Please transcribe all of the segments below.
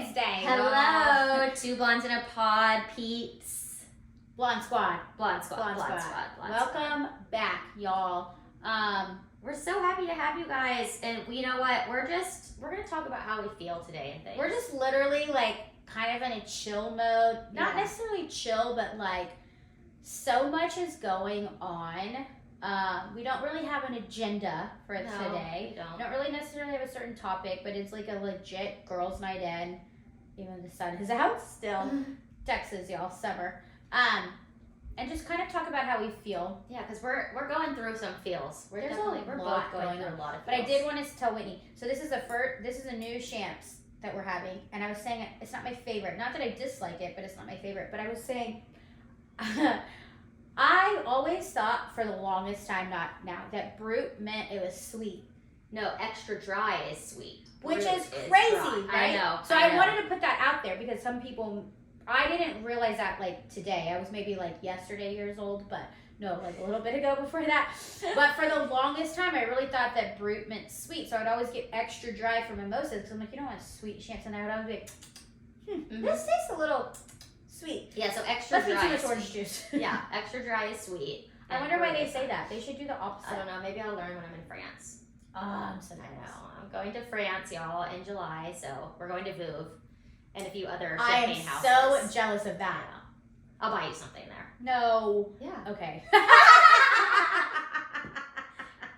Wednesday. Hello, two blondes in a pod, peeps. Blonde Squad. Welcome back, y'all. We're so happy to have you guys, and you know what? We're gonna talk about how we feel today and things. We're just literally like kind of in a chill mode. Not necessarily chill, but like so much is going on. We don't really have an agenda for today. We don't really necessarily have a certain topic, but it's like a legit girls' night in. Even the sun is out still. Texas, y'all, summer. And just kind of talk about how we feel. Yeah, because we're going through some feels. We're both going through a lot of feels. But I did want to tell Whitney. So this is a new champs that we're having, and I was saying it's not my favorite. Not that I dislike it, but it's not my favorite. But I was saying. I always thought for the longest time, not now, that brute meant it was sweet. No, extra dry is sweet. Which is crazy, right? I know. So I wanted to put that out there because some people, I didn't realize that like today. I was maybe like yesterday years old, but no, like a little bit ago before that. But for the longest time, I really thought that brute meant sweet. So I'd always get extra dry for mimosas because I'm like, you don't want sweet champs. And I would always be like, this tastes a little sweet. Yeah, so extra dry. Let's be too much orange juice. Yeah, extra dry is sweet. I wonder why they say that. They should do the opposite. I don't know. Maybe I'll learn when I'm in France. Oh, I'm so I nervous. know. I'm going to France, y'all, in July. So we're going to Vouv and a few other champagne houses. I am so jealous of that. Yeah. I'll buy you something there. No. Yeah. Okay.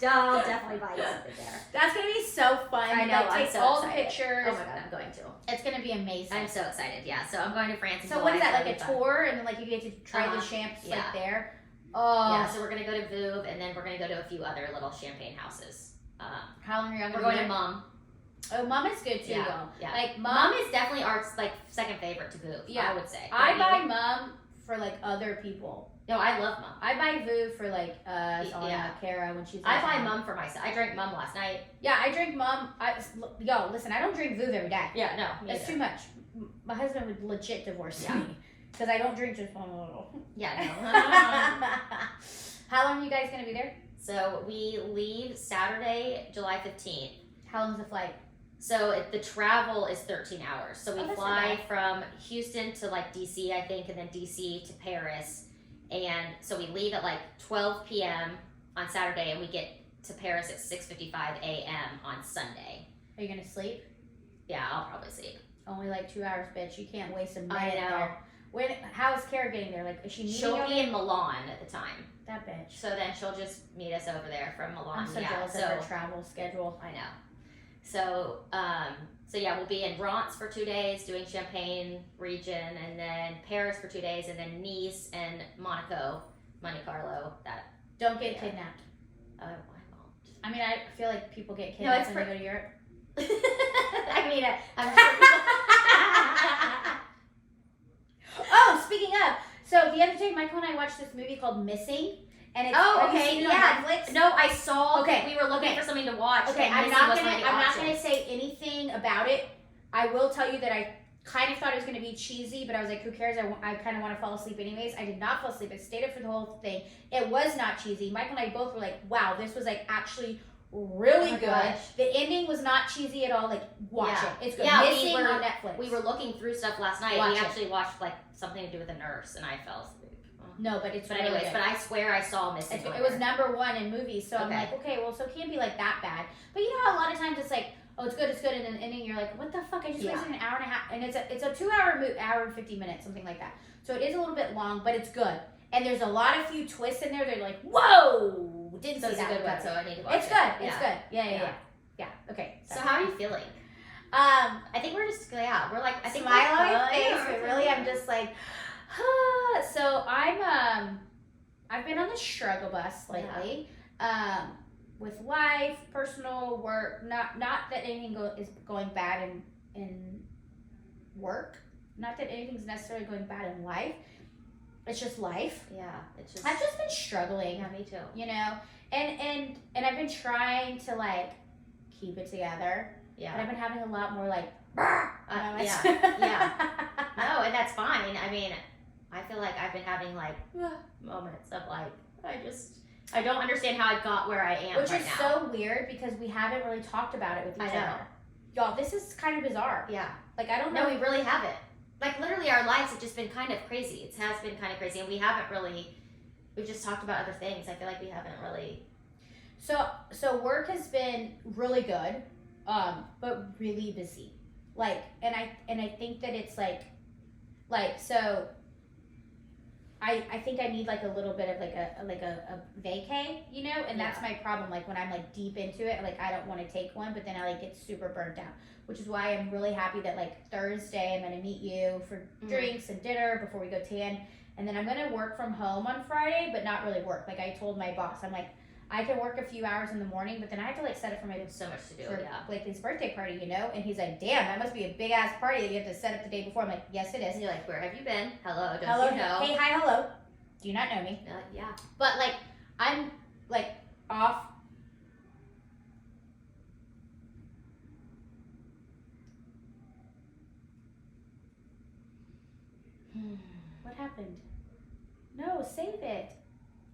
I'll definitely buy you something there. That's gonna be so fun. I know. Like, take all the pictures. Oh my god, I'm going to. It's gonna be amazing. I'm so excited. Yeah. So I'm going to France. So what is that, like a tour, and then like you get to try the champs like there? Oh. Yeah. So we're gonna go to Vouv, and then we're gonna go to a few other little champagne houses. How long are you We're going to Mum. Oh, Mum is good too. Yeah. Yeah. Like Mum is definitely our like second favorite to Vouv. Yeah. I would say. I buy Mum for like other people. No, I love Mum. I buy Vouv for like Kara when she's. I buy Mum for myself. I drank Mum last night. Yeah, I drink Mum. Yo, listen, I don't drink Vouv every day. Yeah, no, that's too much. My husband would legit divorce me because I don't drink just one little. Yeah, no. How long are you guys gonna be there? So we leave Saturday, July 15th. How long's the flight? So the travel is 13 hours. So we fly from Houston to like DC, I think, and then DC to Paris. And so we leave at like 12 p.m. on Saturday, and we get to Paris at 6:55 a.m. on Sunday. Are you gonna sleep? Yeah, I'll probably sleep. Only like 2 hours, bitch. You can't waste a minute I know. there. How is Kara getting there? Like, is she meeting She'll be in Milan at the time. That bitch. So then she'll just meet us over there from Milan. I'm so jealous of her travel schedule. I know. So, so yeah, we'll be in Reims for 2 days doing Champagne region, and then Paris for 2 days, and then Nice and Monaco, Monte Carlo. That don't get kidnapped. I won't. I mean, I feel like people get kidnapped when they go to Europe. I mean, I'm sure Oh, speaking of, so the other day, Michael and I watched this movie called Missing. And it's, okay, yeah. Netflix? No, I saw. Okay, we were looking for something to watch. Okay, I'm not gonna say anything about it. I will tell you that I kind of thought it was gonna be cheesy, but I was like, who cares? I kind of want to fall asleep anyways. I did not fall asleep. I stayed up for the whole thing. It was not cheesy. Michael and I both were like, wow, this was like actually really good. Gosh. The ending was not cheesy at all. Like, watch it. It's good. Yeah, Missing on Netflix. We were looking through stuff last night. We actually watched like something to do with a nurse, and I fell asleep. No, but it's really anyways, good. but I swear I saw Missing. It was #1 in movies, so I'm like, okay, well, so it can't be like that bad. But you know how a lot of times it's like, oh, it's good, and then the ending you're like, what the fuck? I just wasted an hour and a half, and it's a 2 hour hour and 50 minutes, something like that. So it is a little bit long, but it's good. And there's a lot of few twists in there. They're like, whoa, didn't see that. Good one, so I need to watch it's good. It's good. Yeah. Okay. So how are you feeling? I think we're just we're like I think smile on my face, but really I'm just like. So I've been on the struggle bus lately, with life, personal, work. Not that anything is going bad in work. Not that anything's necessarily going bad in life. It's just life. Yeah, it's just. I've just been struggling. Yeah, me too. You know, and I've been trying to like keep it together. Yeah. But I've been having a lot more like. Yeah. No, and that's fine. I mean. I feel like I've been having like moments of like I don't understand how I got where I am. Which is so weird because we haven't really talked about it with each other. y'all, this is kind of bizarre. Yeah. Like, I don't know. No, we really haven't. Like, literally, our lives have just been kind of crazy. It has been kind of crazy, and we haven't really. We've just talked about other things. I feel like we haven't really. So work has been really good, but really busy. Like, and I think that it's like so. I think I need like a little bit of like a vacay, you know, and that's my problem. Like when I'm like deep into it, like I don't want to take one, but then I like get super burnt out, which is why I'm really happy that like Thursday I'm gonna meet you for drinks and dinner before we go tan, and then I'm gonna work from home on Friday, but not really work. Like I told my boss, I'm like, I can work a few hours in the morning, but then I have to like set it for my so much to do. for Blakely's birthday party, you know? And he's like, damn, that must be a big ass party that you have to set up the day before. I'm like, yes, it is. And you're like, where have you been? Hello, don't Hello, you know? hey, hi, hello. Do you not know me? You're like, yeah. But like, I'm like off. What happened? No, save it.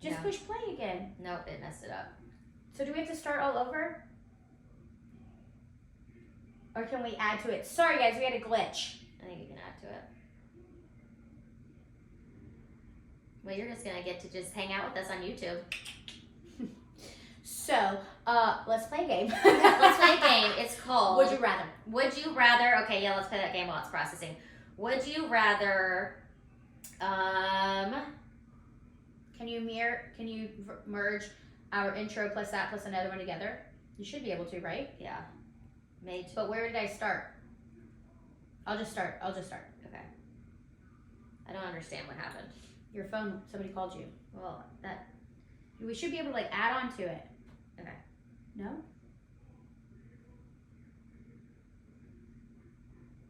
Just push play again. Nope, it messed it up. So do we have to start all over? Or can we add to it? Sorry guys, we had a glitch. I think you can add to it. Well, you're just gonna get to just hang out with us on YouTube. So, let's play a game. Let's play a game. It's called Would You Rather. Would you rather? Okay, yeah, let's play that game while it's processing. Would you rather? Can you merge our intro plus that plus another one together? You should be able to, right? Yeah. Made. But where did I start? I'll just start. Okay. I don't understand what happened. Your phone, somebody called you. Well, that. We should be able to like add on to it. Okay. No?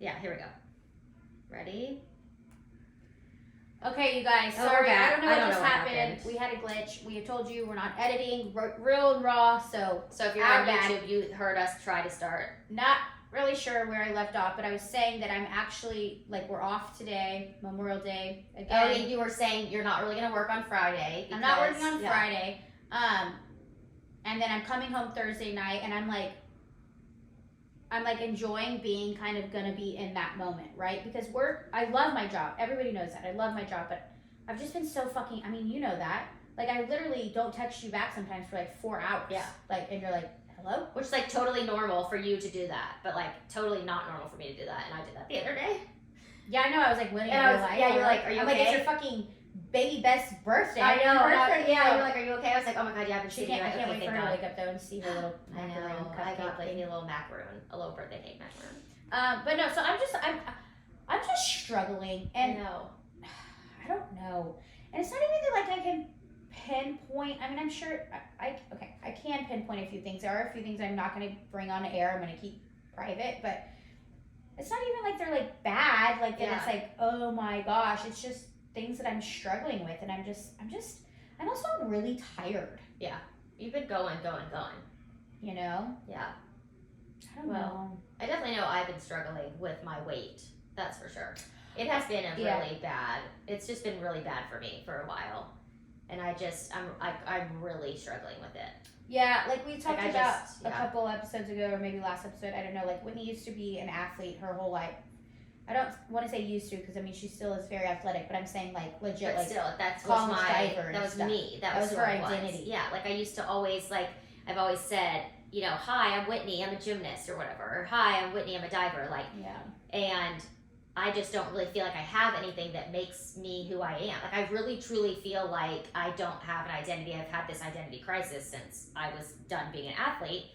Yeah, here we go. Ready? Okay, you guys. Oh, Sorry, we're back. I don't know what just what happened. happened. We had a glitch. We have told you we're not editing, real and raw. So if you're our on bad. YouTube, you heard us try to start. Not really sure where I left off, but I was saying that I'm actually like we're off today, Memorial Day again. Oh, you were saying you're not really gonna work on Friday. I'm not working on Friday. And then I'm coming home Thursday night, and I'm like enjoying being kind of gonna be in that moment, right? Because I love my job. Everybody knows that. I love my job, but I've just been so fucking, I mean, you know that. Like, I literally don't text you back sometimes for like 4 hours. Yeah. Like, and you're like, hello? Which is like totally normal for you to do that, but like totally not normal for me to do that, and I did that the other day. Yeah, I know. I was like, winning And your I was, life. yeah, you're like, are you I'm okay? like, it's your fucking baby best's birthday. I know. haven't heard And from you. you're like, are you okay? I was like, oh my god, yeah, I've been She seeing you. can't, I can't wait Okay, for her thank to God. wake up though and see her little I macaroon know. I cupcake got thing. Whitney a little macaroon, a little birthday cake macaroon. But no, so I'm just struggling, and I know. I don't know, and it's not even that like I can pinpoint. I mean, I'm sure I can pinpoint a few things. There are a few things I'm not going to bring on air. I'm going to keep private, but it's not even like they're like bad. Like that, it's like, oh my gosh, it's just things that I'm struggling with, and I'm also really tired. Yeah, you've been going. You know? Yeah. I don't know. I definitely know I've been struggling with my weight. That's for sure. It has been really bad. It's just been really bad for me for a while, and I'm really struggling with it. Yeah, like we talked about a yeah. couple episodes ago, or maybe last episode. I don't know. Like Whitney used to be an athlete her whole life. I don't want to say used to because I mean she still is very athletic, but I'm saying like legit. But like still, that was college my diver and that was stuff. me. That was her who I was. identity. Yeah, like I used to always like I've always said, you know, hi, I'm Whitney, I'm a gymnast or whatever. Or hi, I'm Whitney, I'm a diver. Like, and I just don't really feel like I have anything that makes me who I am. Like I really truly feel like I don't have an identity. I've had this identity crisis since I was done being an athlete.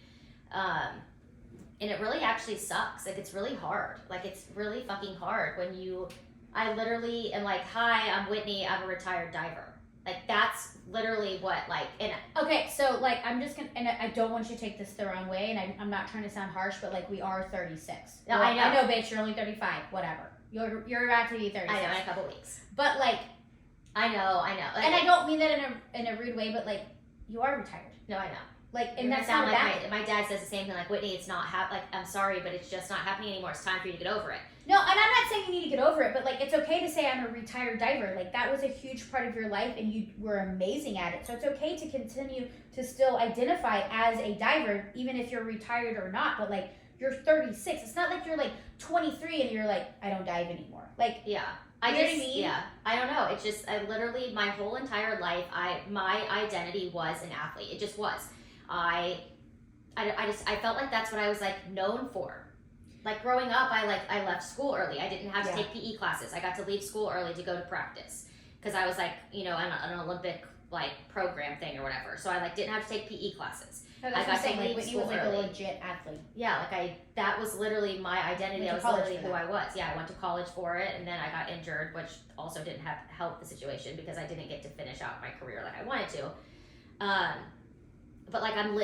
And it really actually sucks. Like it's really hard. Like it's really fucking hard when I literally am like, hi, I'm Whitney, I'm a retired diver. Like that's literally what like, and okay, so like I'm just gonna, and I don't want you to take this the wrong way, and I'm not trying to sound harsh, but like we are 36. No, well, I know. I know, bitch, you're only 35. Whatever. You're about to be 36. I know, in a couple weeks. But like, I know. Like, and I don't mean that in a rude way, but like you are retired. No, I know. Like, and You're that's sound not like bad. my dad says the same thing. Like Whitney, it's not like I'm sorry, but it's just not happening anymore. It's time for you to get over it. No, and I'm not saying you need to get over it, but like it's okay to say I'm a retired diver. Like that was a huge part of your life, and you were amazing at it. So it's okay to continue to still identify as a diver, even if you're retired or not. But like you're 36. It's not like you're like 23 and you're like, I don't dive anymore. Like, yeah. You know what I mean? Yeah, I don't know. It's just, I literally, my whole entire life, my identity was an athlete. It just was. I felt like that's what I was like known for. Like growing up, I left school early. I didn't have to take PE classes. I got to leave school early to go to practice because I was like, you know, an Olympic like program thing or whatever. So I like didn't have to take PE classes. No, that's what I'm saying. Like Whitney was like a legit athlete. Yeah, like that was literally my identity. That was literally who I was. Yeah, I went to college for it, and then I got injured, which also didn't help the situation because I didn't get to finish out my career like I wanted to. But like I'm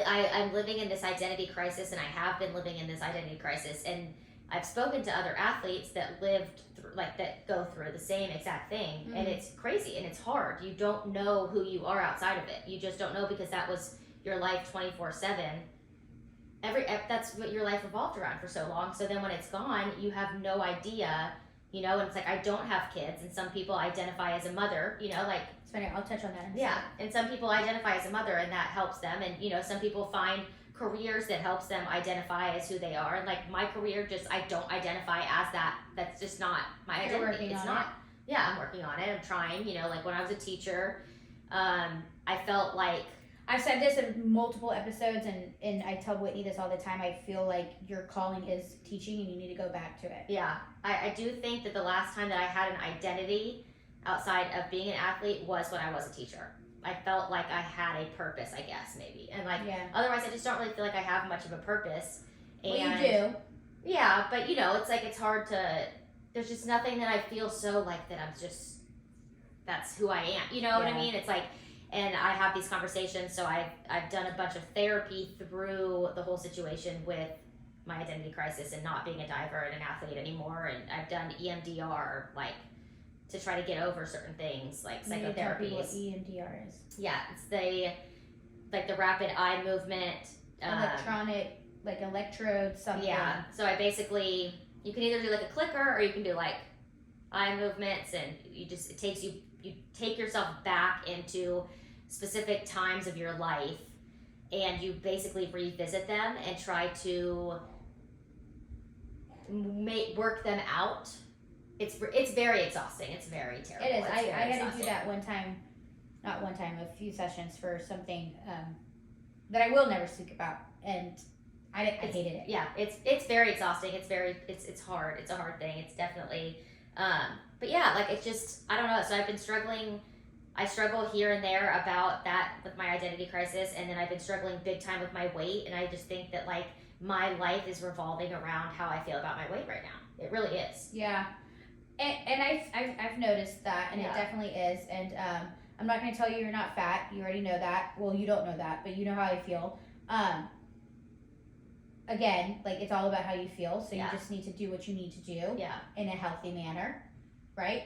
living in this identity crisis, and I have been living in this identity crisis, and I've spoken to other athletes that lived through, like that go through the same exact thing, and it's crazy and it's hard. You don't know who you are outside of it. You just don't know because that was your life 24/7. That's what your life revolved around for so long. So then when it's gone, you have no idea, you know. And it's like I don't have kids, and some people identify as a mother, you know, like. It's funny. I'll touch on that. And some people identify as a mother, and that helps them. And you know, some people find careers that helps them identify as who they are. And like my career, I don't identify as that. That's just not my identity. It's not. Yeah, I'm working on it. I'm trying. You know, like when I was a teacher, I felt like. I've said this in multiple episodes, and I tell Whitney this all the time. I feel like your calling is teaching, and you need to go back to it. Yeah, I do think that the last time that I had an identity outside of being an athlete was when I was a teacher. I felt like I had a purpose, I guess, maybe. And like, otherwise I just don't really feel like I have much of a purpose. And well, you do. Yeah, but you know, it's like, it's hard to, there's just nothing that I feel so like that that's who I am. You know what I mean? It's like, and I have these conversations, so I've done a bunch of therapy through the whole situation with my identity crisis and not being a diver and an athlete anymore. And I've done EMDR, like, to try to get over certain things, like psychotherapy. What EMDR is? Yeah, it's the rapid eye movement. Electronic, like electrode something. Yeah, so I basically, you can either do like a clicker or you can do like eye movements, and you take yourself back into specific times of your life, and you basically revisit them and try to work them out. It's very exhausting. It's very terrible. It is. I had to do that a few sessions for something that I will never speak about, and I hated it. Yeah, it's very exhausting. It's hard. It's a hard thing. It's definitely, but yeah, like it's just, I don't know. So I've been struggling. I struggle here and there about that with my identity crisis, and then I've been struggling big time with my weight, and I just think that like my life is revolving around how I feel about my weight right now. It really is. Yeah. And I've noticed that, and it definitely is. And I'm not going to tell you you're not fat. You already know that. Well, you don't know that, but you know how I feel. Again, like it's all about how you feel. So you just need to do what you need to do in a healthy manner, right?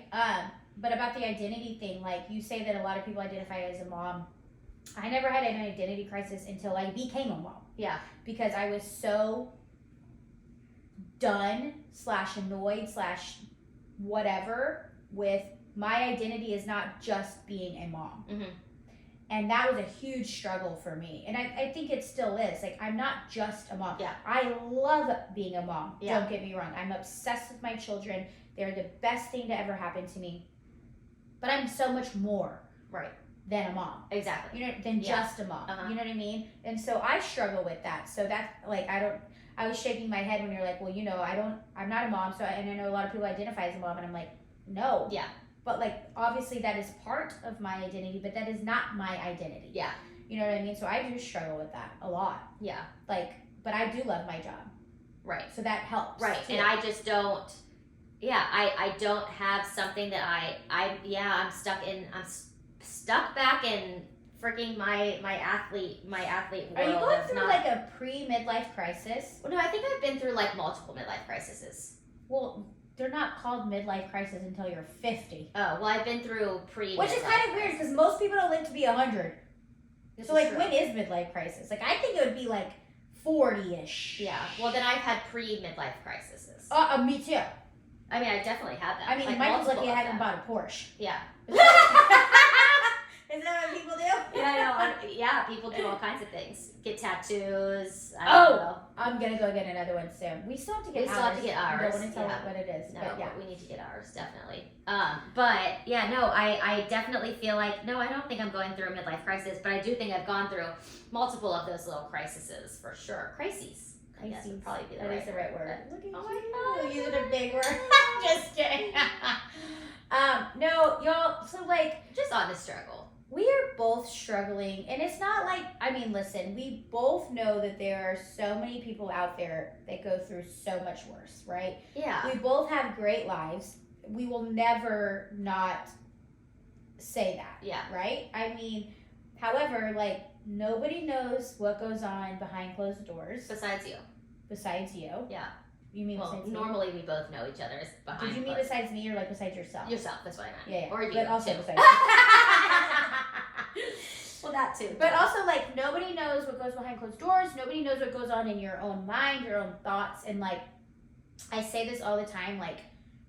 But about the identity thing, like you say that a lot of people identify as a mom. I never had an identity crisis until I became a mom. Yeah. Because I was so done / annoyed / whatever with my identity is not just being a mom. Mm-hmm. And that was a huge struggle for me. And I think it still is. Like, I'm not just a mom. Yeah. I love being a mom. Yeah. Don't get me wrong. I'm obsessed with my children. They're the best thing to ever happen to me. But I'm so much more than a mom. Exactly. You know, than just a mom. You know what I mean? And so I struggle with that. So that's like, I was shaking my head when you're like, well, you know, I'm not a mom. So, and I know a lot of people identify as a mom, and I'm like, no. Yeah. But like, obviously that is part of my identity, but that is not my identity. Yeah. You know what I mean? So I do struggle with that a lot. Yeah. Like, but I do love my job. Right. So that helps. Right. Too. And I just don't, I don't have something that I'm stuck back in freaking my athlete world. Are you going through like a pre-midlife crisis? Well, no, I think I've been through like multiple midlife crises. Well, they're not called midlife crisis until you're 50. Oh, well, I've been through pre-midlife. Which is kind of weird because most people don't live to be 100. So like, when is midlife crisis? Like, I think it would be like 40-ish. Yeah. Well, then I've had pre-midlife crises. Me too. I mean, I definitely had that. I mean, like, Michael's lucky I haven't bought a Porsche. Yeah. Isn't that what people do? Yeah, I know. Yeah, people do all kinds of things. Get tattoos. I don't know. I'm gonna go get another one soon. We still have to get ours. Have to get ours. I don't want to tell what it is. No, but yeah. we need to get ours, definitely. But yeah, no, I definitely feel like, no, I don't think I'm going through a midlife crisis, but I do think I've gone through multiple of those little crises for sure. Crises. I guess would probably be the right word. Look at you. Using a big word. Just kidding. No, y'all, so like, just on the struggle. We are both struggling, and it's not like, I mean, listen, we both know that there are so many people out there that go through so much worse, right? Yeah. We both have great lives. We will never not say that. Yeah. Right? I mean, however, like, nobody knows what goes on behind closed doors. Besides you. Besides you. Yeah. You mean besides normally we both know each other behind. Did you mean besides me or like besides yourself? Yourself, that's what I meant. Yeah. Or you, but also too. besides you. Well, that too. But also, like, nobody knows what goes behind closed doors. Nobody knows what goes on in your own mind, your own thoughts. And, like, I say this all the time, like,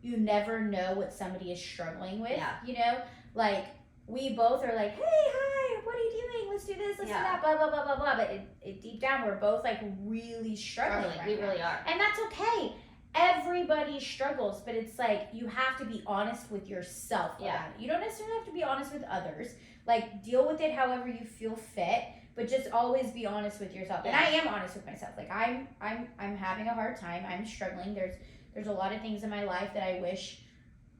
you never know what somebody is struggling with, you know? Like, we both are like, hey, hi, what are you doing? Let's do this, let's do that, blah, blah, blah, blah, blah. But it deep down, we're both, like, really struggling right we now. really are. And that's okay. Everybody struggles, but it's like, you have to be honest with yourself about it. You don't necessarily have to be honest with others. Like, deal with it however you feel fit, but just always be honest with yourself. And I am honest with myself. Like, I'm having a hard time. I'm struggling. There's a lot of things in my life that I wish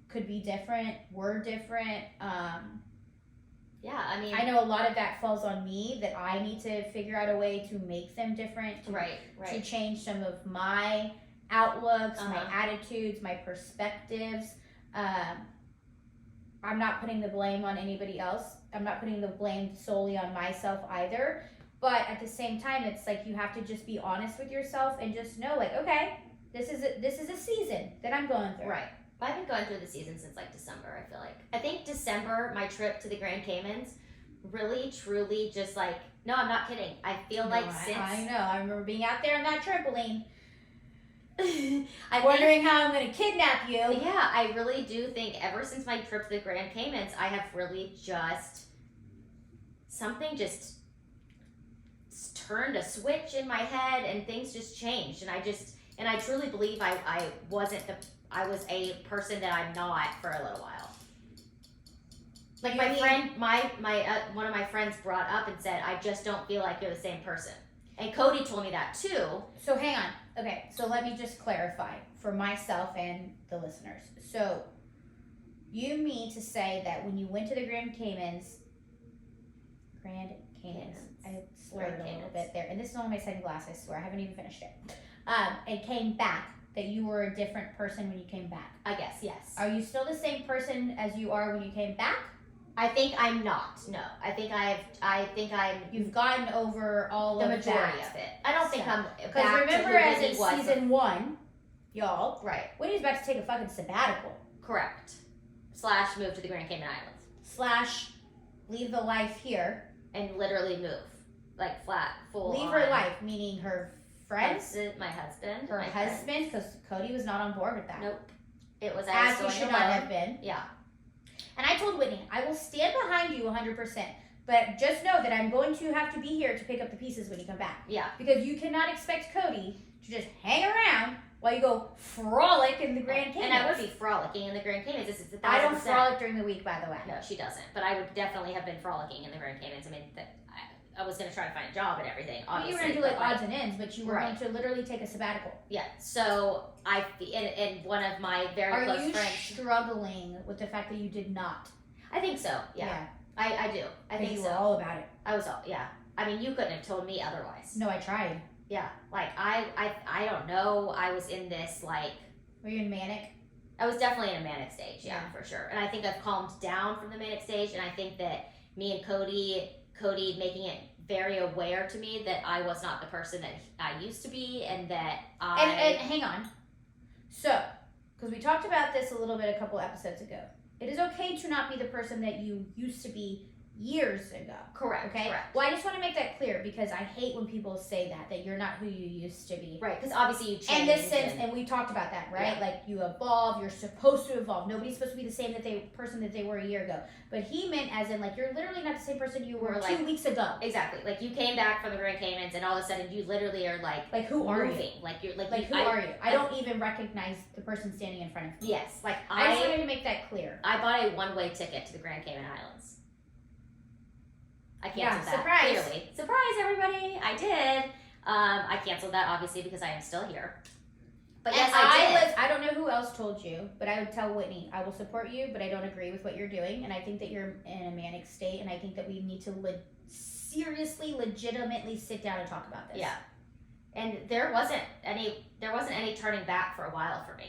could be different, were different. Yeah, I mean, I know a lot of that falls on me, that I need to figure out a way to make them different, to change some of my outlooks, my attitudes, my perspectives. I'm not putting the blame on anybody else. I'm not putting the blame solely on myself either. But at the same time, it's like you have to just be honest with yourself and just know, like, okay, this is a season that I'm going through. Right. But I've been going through the season since like December, I feel like. I think December, my trip to the Grand Caymans, really, truly just like, no, I'm not kidding. I feel like since... I know. I remember being out there on that trampoline. Wondering how I'm going to kidnap you. Yeah, I really do think ever since my trip to the Grand Caymans, I have really just... Something just turned a switch in my head and things just changed. And I truly believe I was a person that I'm not for a little while. Like one of my friends brought up and said, I just don't feel like you're the same person. And Cody told me that too. So hang on. Okay, so let me just clarify for myself and the listeners. So you mean to say that when you went to the Grand Caymans, I slurred a little bit there, and this is only my second glass, I swear, I haven't even finished it. And came back, that you were a different person when you came back. I guess, yes. Are you still the same person as you are when you came back? I think I'm not. No, I think I'm. You've gotten over all the of majority of it. I don't think I'm. Because remember, as in season 1, y'all, right? Whitney's about to take a fucking sabbatical. Correct. / move to the Grand Cayman Islands. / leave the life here and literally move, like flat, full. Leave her life, meaning her friends, my husband, her husband, because Cody was not on board with that. Nope. It was as he should not have been. Yeah. And I told Whitney, I will stand behind you 100%, but just know that I'm going to have to be here to pick up the pieces when you come back. Yeah. Because you cannot expect Cody to just hang around while you go frolic in the Grand Caymans. And I would be frolicking in the Grand Caymans. I don't frolic during the week, by the way. No, she doesn't. But I would definitely have been frolicking in the Grand Caymans. I mean, I was going to try to find a job and everything, obviously. You were going to do like odds and ends, but you were going to literally take a sabbatical. Yeah. So and one of my very close friends. Are you struggling with the fact that you did not? I think so. Yeah. I do. I think you so. were all about it. I was all, yeah. I mean, you couldn't have told me otherwise. No, I tried. Yeah. Like, I don't know. I was in this, like... Were you in manic? I was definitely in a manic stage, yeah, for sure. And I think I've calmed down from the manic stage, and I think that me and Cody making it very aware to me that I was not the person that I used to be, and that And hang on. So, because we talked about this a little bit a couple episodes ago. It is okay to not be the person that you used to be years ago. Correct. Okay. Correct. Well, I just want to make that clear because I hate when people say that you're not who you used to be. Right. Because obviously you And changed. this sense, and we talked about that, right? Yeah. Like you evolve. You're supposed to evolve. Nobody's supposed to be the same person that they were a year ago. But he meant as in like you're literally not the same person you were like, 2 weeks ago. Exactly. Like you came back from the Grand Caymans, and all of a sudden you literally are like who are moving. you? Like you're who are you? I don't even recognize the person standing in front of me. Yes. Like I just wanted to make that clear. I bought a one-way ticket to the Grand Cayman Islands. I canceled that. Surprise. Clearly. Surprise, everybody. I did. I canceled that, obviously, because I am still here. But yes, I did. I don't know who else told you, but I would tell Whitney, I will support you, but I don't agree with what you're doing. And I think that you're in a manic state. And I think that we need to seriously, legitimately sit down and talk about this. Yeah. And there wasn't any turning back for a while for me.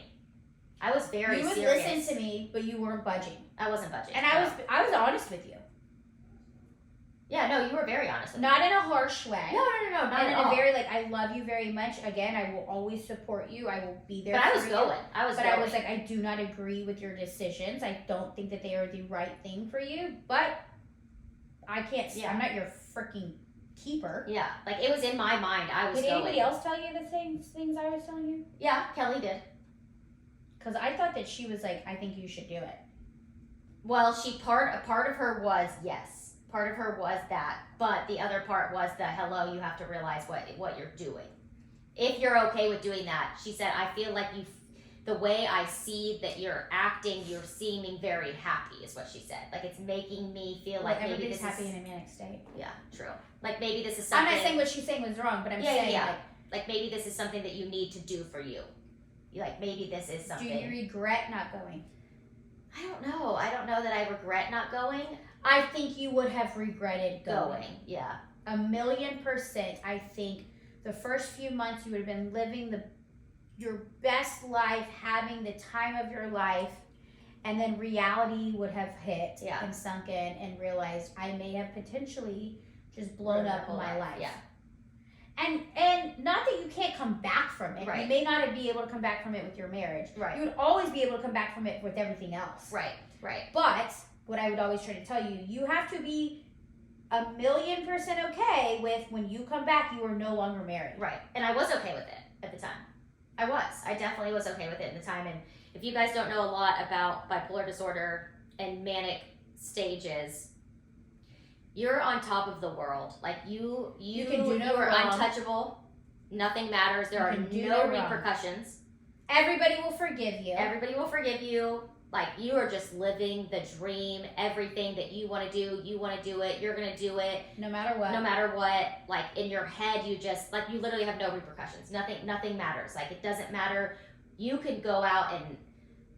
I was very serious. You would listen to me, but you weren't budging. I wasn't budging. And I was honest with you. Yeah, no, you were very honest with me. Not in a harsh way. No, not and at in all. a very I love you very much. Again, I will always support you. I will be there. But for I was you. going. I was like, I do not agree with your decisions. I don't think that they are the right thing for you. But I can't. Yeah. I'm not your freaking keeper. Yeah, like it was in my mind. I was. Did anybody else tell you the same things I was telling you? Yeah, Kelly did. Because I thought that she was like, I think you should do it. Well, a part of her was yes. Part of her was that, but the other part was the hello. You have to realize what you're doing. If you're okay with doing that, she said, I feel like the way I see that you're acting, you're seeming very happy, is what she said. Like it's making me feel like maybe everybody's this happy is, in a manic state. Yeah, true. Like maybe this is something. I'm not saying what she's saying was wrong, but I'm saying like maybe this is something that you need to do for you. Like maybe this is something. Do you regret not going? I don't know. I don't know that I regret not going. I think you would have regretted going. Yeah. 1,000,000%. I think the first few months you would have been living your best life, having the time of your life, and then reality would have hit and sunk in and realized I may have potentially just blown up my life. Yeah. And not that you can't come back from it. Right. You may not be able to come back from it with your marriage. Right. You would always be able to come back from it with everything else. Right. But what I would always try to tell you, you have to be 1,000,000% okay with when you come back, you are no longer married. Right. And I was okay with it at the time. I definitely was okay with it at the time. And if you guys don't know a lot about bipolar disorder and manic stages, you're on top of the world. Like you can do no are wrong. Untouchable. Nothing matters. There are no repercussions. Everybody will forgive you. Everybody will forgive you. Like you are just living the dream. Everything that you want to do, you want to do it. You're gonna do it no matter what. No matter what. Like in your head, you just you literally have no repercussions. Nothing matters. Like it doesn't matter. You could go out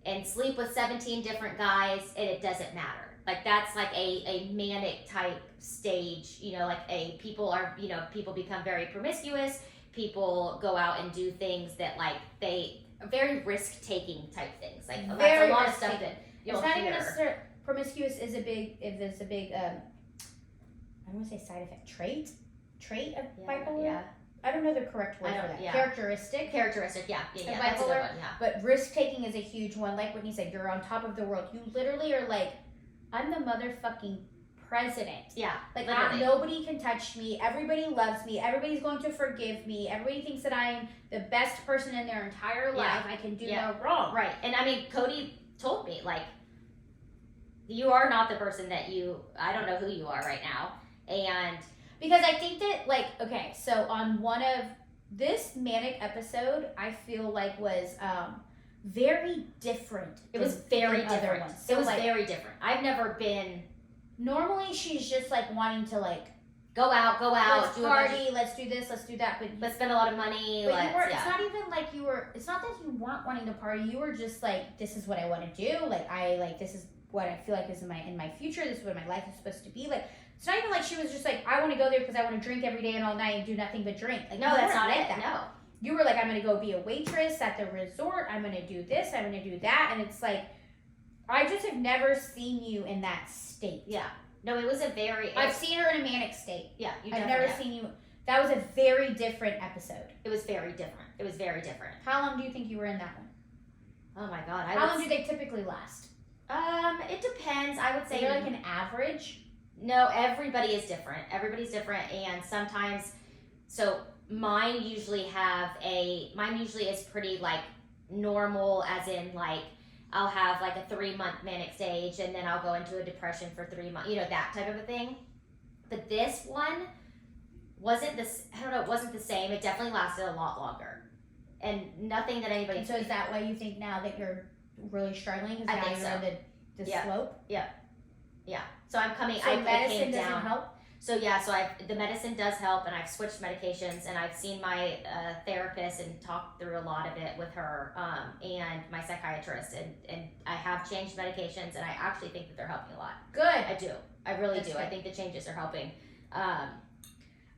and sleep with 17 different guys, and it doesn't matter. Like that's like a manic type stage. People become very promiscuous. People go out and do things that very risk-taking type things. Like that's a lot of stuff that you'll hear. It's not even promiscuous is a big, I don't want to say side effect, trait of bipolar? Yeah. I don't know the correct word for that. Yeah. Characteristic, yeah. That's a good one, yeah. But risk-taking is a huge one. Like Whitney said, you're on top of the world. You literally are like, I'm the motherfucking president. Yeah. Like nobody can touch me. Everybody loves me. Everybody's going to forgive me. Everybody thinks that I am the best person in their entire life. I can do no wrong. Right. And I mean, Cody told me, you are not the person that I don't know who you are right now. And because I think that so on one of this manic episode, I feel like was very different. It was very different. Ones. So it was very different. I've never been. Normally, she's just wanting to go out, let's party, let's do this, let's do that, but let's spend a lot of money. But you were. It's not even like you were. It's not that you weren't wanting to party. You were just this is what I want to do. This is what I feel like is in my future. This is what my life is supposed to be. It's not even like she was just I want to go there because I want to drink every day and all night and do nothing but drink. No, that's not it. No. You were I'm going to go be a waitress at the resort. I'm going to do this. I'm going to do that. And it's I just have never seen you in that state. Yeah. No, it was I've seen her in a manic state. Yeah. I've never seen you. That was a very different episode. It was very different. How long do you think you were in that one? Oh my God. How long do they typically last? It depends. I would say. Is there an average? No, everybody is different. Everybody's different, and sometimes, so mine usually is pretty like normal, as in like I'll have like a 3-month manic stage, and then I'll go into a depression for 3 months, that type of a thing. But this one wasn't this. I don't know. It wasn't the same. It definitely lasted a lot longer, and nothing that anybody. And so is that why you think now that you're really struggling? Because now you're on the slope. Yeah. So I'm coming. So I medicine came doesn't down. help. So the medicine does help, and I've switched medications, and I've seen my therapist and talked through a lot of it with her, and my psychiatrist, and I have changed medications, and I actually think that they're helping a lot. Good. I do. I really do. Good. I think the changes are helping. I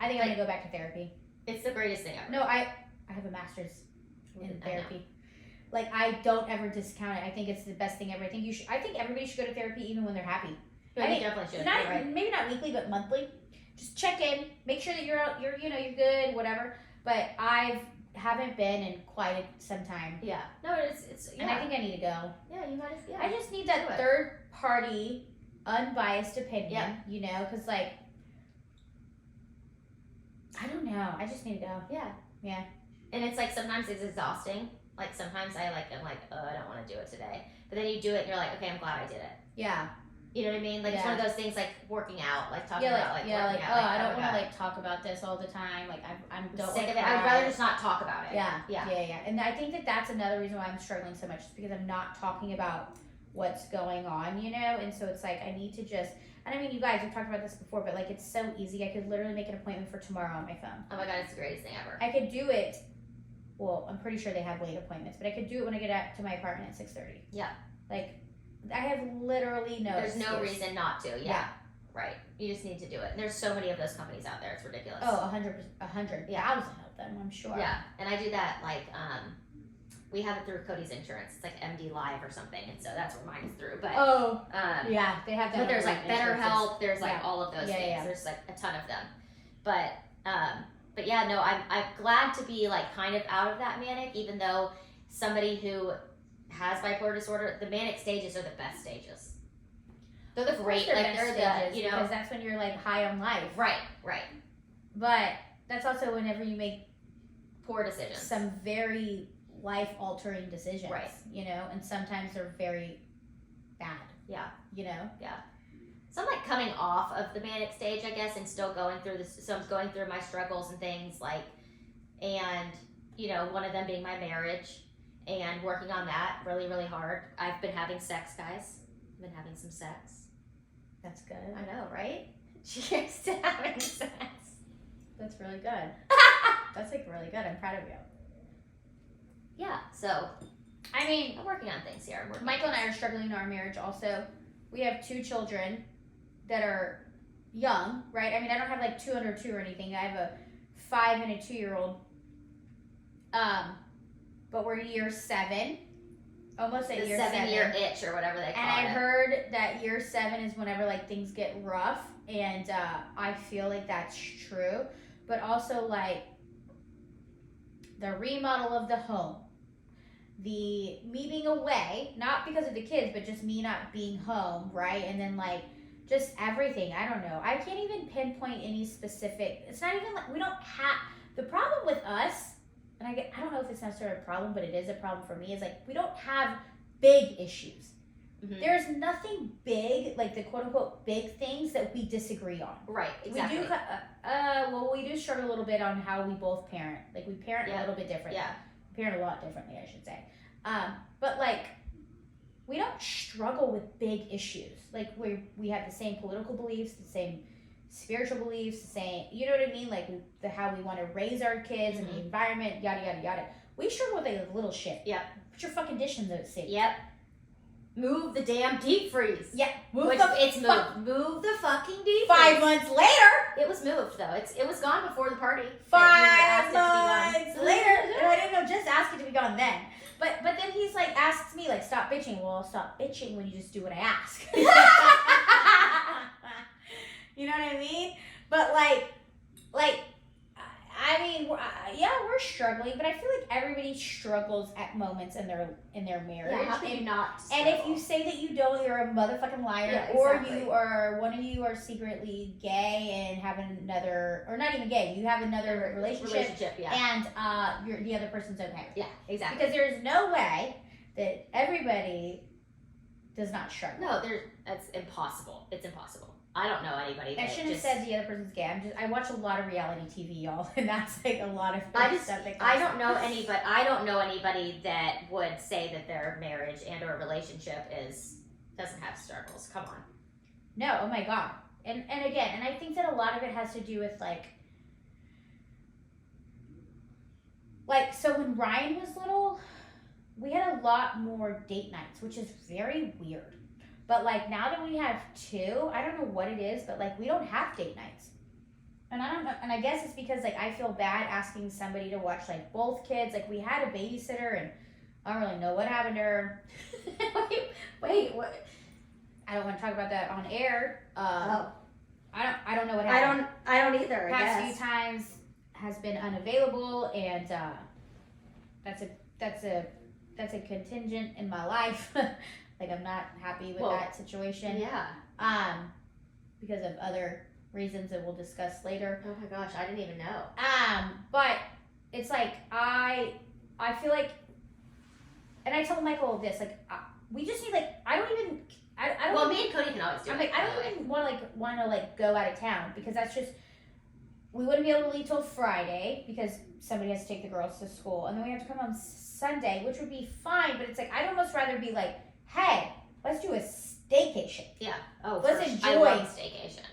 think I'm gonna go back to therapy. It's the greatest thing ever. No, I have a master's in therapy. Like, I don't ever discount it. I think it's the best thing ever. I think everybody should go to therapy even when they're happy. I think definitely should. Right. Maybe not weekly, but monthly. Just check in, make sure that you're good, whatever. But haven't been in quite some time. Yeah. No, it's. Yeah. And I think I need to go. Yeah, you might. Yeah. I just need that third party, unbiased opinion. Yeah. Because like, I don't know. I just need to go. Yeah. Yeah. And it's like sometimes it's exhausting. Like sometimes I'm like, oh, I don't want to do it today. But then you do it and you're like, okay, I'm glad I did it. Yeah. You know what I mean? Like it's one of those things like working out, like talking about like working out. I don't want to like talk about this all the time. Like I'm sick of it. I'd rather just not talk about it. Yeah. And I think that that's another reason why I'm struggling so much, is because I'm not talking about what's going on, and so it's like I need to just. And I mean, you guys, we've talked about this before, but like it's so easy. I could literally make an appointment for tomorrow on my phone. Oh my god, it's the greatest thing ever. I could do it. Well, I'm pretty sure they have late appointments, but I could do it when I get to my apartment at 6:30. Yeah. Like, I have literally no. There's no reason not to. Yeah. Right. You just need to do it. And there's so many of those companies out there. It's ridiculous. Oh, 100,000 of them, I'm sure. Yeah. And I do that like we have it through Cody's insurance. It's like MD Live or something, and so that's where mine is through. But yeah, they have that. But there's like BetterHelp. There's like all of those things. Yeah. There's like a ton of them. But yeah, no, I'm glad to be like kind of out of that manic, even though somebody who has bipolar disorder, the manic stages are the best stages. They're the great, like they're the, because that's when you're like high on life. Right. But that's also whenever you make poor decisions, some very life-altering decisions. Right. And sometimes they're very bad. Yeah. Yeah. So I'm like coming off of the manic stage, I guess, and still going through this. So I'm going through my struggles and things like, and one of them being my marriage, and working on that really, really hard. I've been having sex, guys. I've been having some sex. That's good. I know, right? Cheers to having sex. That's really good. That's like really good. I'm proud of you. Yeah. So, I mean, I'm working on things here. Michael and I are struggling in our marriage also. We have 2 children that are young, right? I mean, I don't have like 2 under 2 or anything. I have a 5 and a 2-year-old. But we're year 7. Almost at year 7. 7-year itch or whatever they call it. And I heard that year 7 is whenever like things get rough. And I feel like that's true. But also like the remodel of the home. Me being away, not because of the kids, but just me not being home, right? And then like just everything. I don't know. I can't even pinpoint any specific. It's not even like we don't have the problem with us. And I don't know if it's necessarily a problem, but it is a problem for me. Is like we don't have big issues. Mm-hmm. There's nothing big, like the quote unquote big things that we disagree on. Right. Exactly. We do struggle a little bit on how we both parent. Like we parent a little bit differently. Yeah. Parent a lot differently, I should say. But like we don't struggle with big issues. Like we have the same political beliefs, the same spiritual beliefs, the same, you know what I mean? Like how we want to raise our kids and the environment, yada yada yada. We struggle with like little shit. Yep. Put your fucking dish in the sink. Yep. Move the damn deep freeze. Yeah. Move the fucking deep freeze. 5 months later. It was moved though. It was gone before the party. 5 months later. I didn't know, just ask it to be gone then. But then he's like asks me like stop bitching. Well, I'll stop bitching when you just do what I ask. You know what I mean? But like I I mean, we're struggling, but I feel like everybody struggles at moments in their marriage. Yeah, how can you not? And if you say that you don't, you're a motherfucking liar. Yeah, Or exactly. one of you are secretly gay and have another, or not even gay, you have another relationship, yeah. and the other person's okay. Yeah, exactly. Because there's no way that everybody does not struggle. No, that's impossible. It's impossible. I don't know anybody that I shouldn't have said the other person's gay. I watch a lot of reality TV, y'all, and that's like a lot of stuff that I don't know anybody that would say that their marriage and or relationship doesn't have struggles. Come on. No, oh my god. And again, and I think that a lot of it has to do with like so when Ryan was little, we had a lot more date nights, which is very weird. But like now that we have 2, I don't know what it is, but like we don't have date nights. And I don't know, and I guess it's because like I feel bad asking somebody to watch like both kids. Like we had a babysitter and I don't really know what happened to her. Wait, what? I don't want to talk about that on air. Oh. I don't know what happened. I don't either. Past few times has been unavailable, and that's a contingent in my life. Like I'm not happy with that situation. Yeah. Because of other reasons that we'll discuss later. Oh my gosh, I didn't even know. But it's like I feel like, and I told Michael this, like we just need like I don't. Well, me and Cody can always do it. I'm like I don't even want to go out of town because that's just we wouldn't be able to leave till Friday because somebody has to take the girls to school, and then we have to come on Sunday, which would be fine. But it's like I'd almost rather be like, hey, let's do a staycation. Yeah. Oh, let's enjoy I love staycation.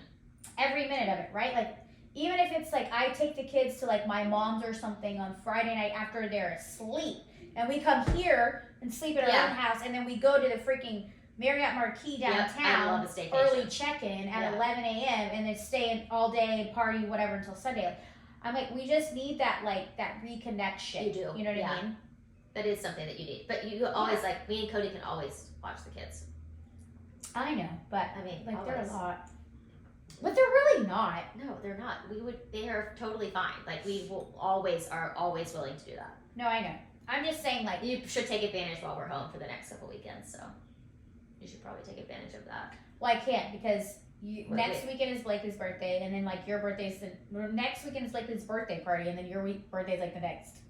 Every minute of it, right? Like even if it's like I take the kids to like my mom's or something on Friday night after they're asleep, and we come here and sleep at our own house, and then we go to the freaking Marriott Marquis downtown, early check-in at 11 a.m. and then stay all day, party, whatever, until Sunday. Like, I'm like, we just need that, like, that reconnection. You do. You know what I mean? That is something that you need. But you always, like, me and Cody can always watch the kids. I know, but, I mean, like, always. they're a lot. But they're really not. No, they're not. They are totally fine. Like, we are always willing to do that. No, I know. I'm just saying, like. You should take advantage while we're home for the next couple weekends, so. You should probably take advantage of that. Well, I can't because next weekend is Blakely's birthday, and then like your birthday's next weekend is Blakely's birthday party, and then your birthday's like the next.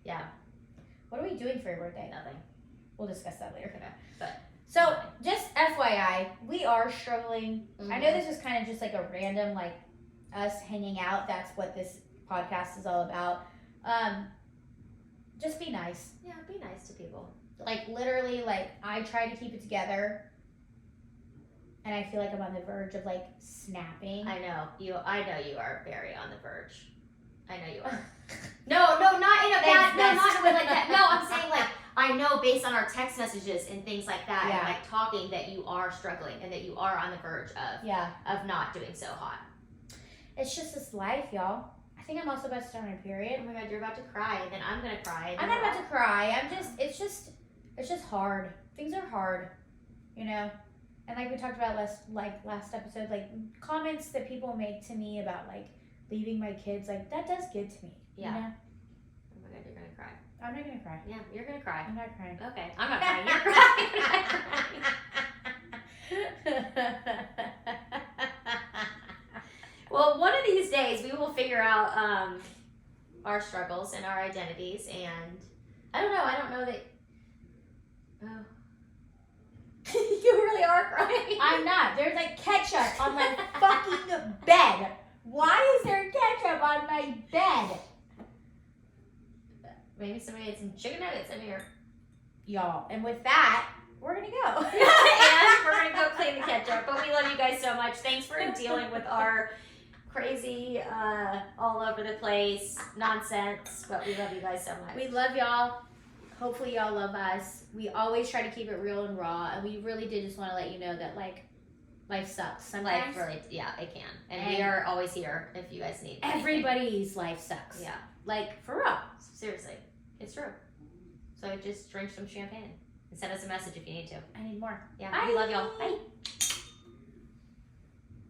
Yeah. What are we doing for your birthday? Nothing. We'll discuss that later. Okay. But so just FYI, we are struggling. Mm-hmm. I know this is kind of just like a random like us hanging out. That's what this podcast is all about. Just be nice. Yeah, be nice to people. Like literally, like I try to keep it together, and I feel like I'm on the verge of like snapping. I know you are very on the verge. I know you are. No, not in a bad, not in a way like that. No, I'm saying like I know based on our text messages and things like that, and like talking that you are struggling and that you are on the verge of not doing so hot. It's just this life, y'all. I think I'm also about to start my period. Oh my god, you're about to cry, and then I'm gonna cry. I'm not about to cry. It's just hard. Things are hard, you know? And like we talked about last episode, like comments that people make to me about like leaving my kids, like that does get to me. Yeah. You know? Oh my god, you're gonna cry. I'm not gonna cry. Yeah, you're gonna cry. I'm not crying. Okay, I'm not crying. You're crying. Well, one of these days we will figure out our struggles and our identities, and I don't know that. Oh. You really are crying. I'm not. There's like ketchup on my fucking bed. Why is there ketchup on my bed? Maybe somebody had some chicken nuggets in here. Y'all. And with that, we're going to go. And we're going to go clean the ketchup. But we love you guys so much. Thanks for dealing with our crazy, all over the place nonsense. But we love you guys so much. We love y'all. Hopefully y'all love us. We always try to keep it real and raw. And we really did just want to let you know that, like, life sucks sometimes. Life really, yeah, it can. And we are always here if you guys need anything. Everybody's life sucks. Yeah. Like, for real. Seriously. It's true. So just drink some champagne and send us a message if you need to. I need more. Yeah. Bye. We love y'all. Bye.